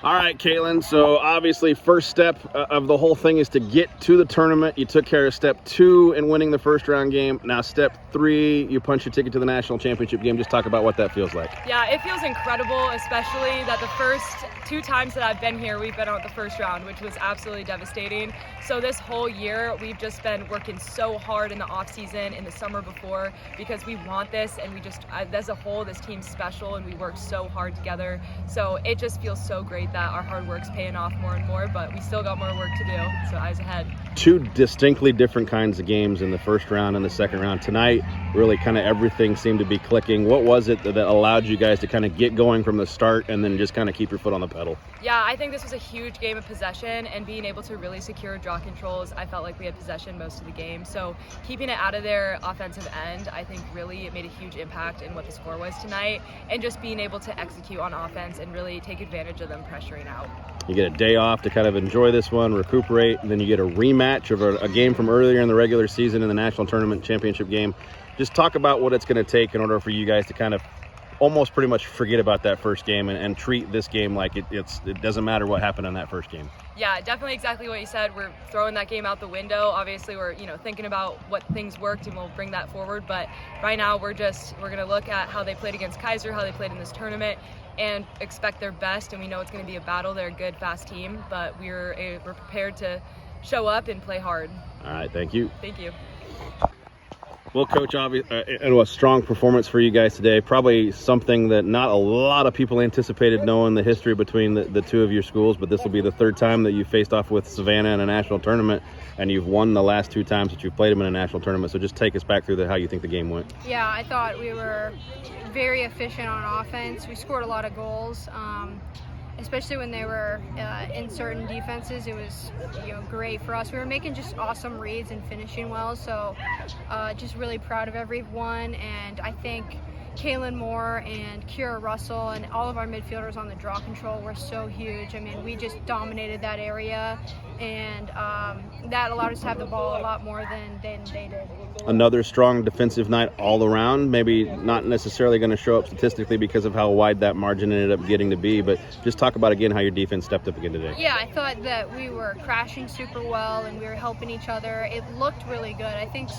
All right, Kaylen, so obviously first step of the whole thing is to get to the tournament. You took care of step 2 in winning the first round game. Now step 3, you punch your ticket to the national championship game. Just talk about what that feels like. Yeah, it feels incredible, especially that the first 2 times that I've been here, we've been out the first round, which was absolutely devastating. So this whole year, we've just been working so hard in the off season, in the summer before, because we want this, and we just, as a whole, this team's special, and we work so hard together. So it just feels so great that our hard work's paying off more and more, but we still got more work to do, so eyes ahead. 2 distinctly different kinds of games in the first round and the second round. Tonight, really kind of everything seemed to be clicking. What was it that allowed you guys to kind of get going from the start and then just kind of keep your foot on the pedal? Yeah, I think this was a huge game of possession, and being able to really secure draw controls, I felt like we had possession most of the game. So keeping it out of their offensive end, I think really it made a huge impact in what the score was tonight, and just being able to execute on offense and really take advantage of them pressuring out. You get a day off to kind of enjoy this one, recuperate, and then you get a rematch of a game from earlier in the regular season in the national tournament championship game. Just talk about what it's going to take in order for you guys to kind of almost pretty much forget about that first game and treat this game like it doesn't matter what happened in that first game. Yeah, definitely exactly what you said. We're throwing that game out the window. Obviously, we're thinking about what things worked, and we'll bring that forward. But right now, we're going to look at how they played against Kaiser, how they played in this tournament, and expect their best. And we know it's going to be a battle. They're a good, fast team, but we're prepared to show up and play hard. All right, thank you. Thank you. Well, Coach, a strong performance for you guys today. Probably something that not a lot of people anticipated, knowing the history between the 2 of your schools, but this will be the 3rd time that you faced off with Savannah in a national tournament, and you've won the last 2 times that you've played them in a national tournament. So just take us back through how you think the game went. Yeah, I thought we were very efficient on offense. We scored a lot of goals. Especially when they were in certain defenses, it was great for us. We were making just awesome reads and finishing well, so just really proud of everyone. And I think Kaylen Moore and Kira Russell and all of our midfielders on the draw control were so huge. I mean, we just dominated that area, and that allowed us to have the ball a lot more than they did. Another strong defensive night all around. Maybe not necessarily going to show up statistically because of how wide that margin ended up getting to be, but just talk about again how your defense stepped up again today. Yeah, I thought that we were crashing super well and we were helping each other. It looked really good. I think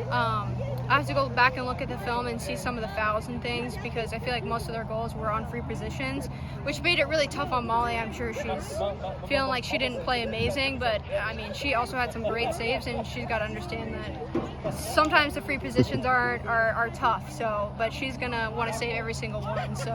I have to go back and look at the film and see some of the fouls and things, because I feel like most of their goals were on free positions, which made it really tough on Molly. I'm sure she's feeling like she didn't play amazing, but I mean, she also had some great saves, and she's got to understand that sometimes the free positions are tough. So, but she's gonna want to save every single one. So,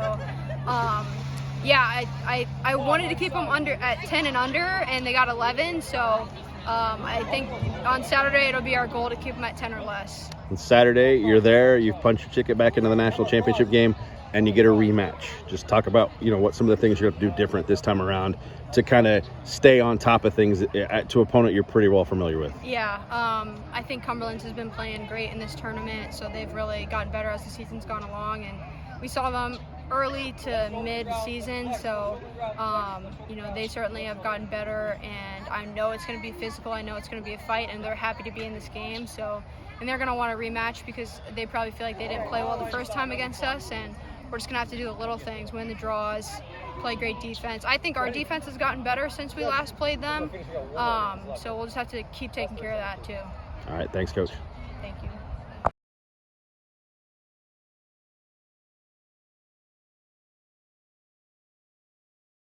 yeah, I wanted to keep them under at 10 and under, and they got 11. So. I think on Saturday it'll be our goal to keep them at 10 or less. On Saturday, you're there, you've punched your ticket back into the national championship game, and you get a rematch. Just talk about, what some of the things you have to do different this time around to kind of stay on top of things to opponent you're pretty well familiar with. Yeah, I think Cumberland's has been playing great in this tournament, so they've really gotten better as the season's gone along, and we saw them early to mid-season, so they certainly have gotten better, and I know it's going to be physical. I know it's going to be a fight, and they're happy to be in this game. So, and they're going to want a rematch because they probably feel like they didn't play well the first time against us, and we're just going to have to do the little things, win the draws, play great defense. I think our defense has gotten better since we last played them, so we'll just have to keep taking care of that too. All right, thanks, Coach.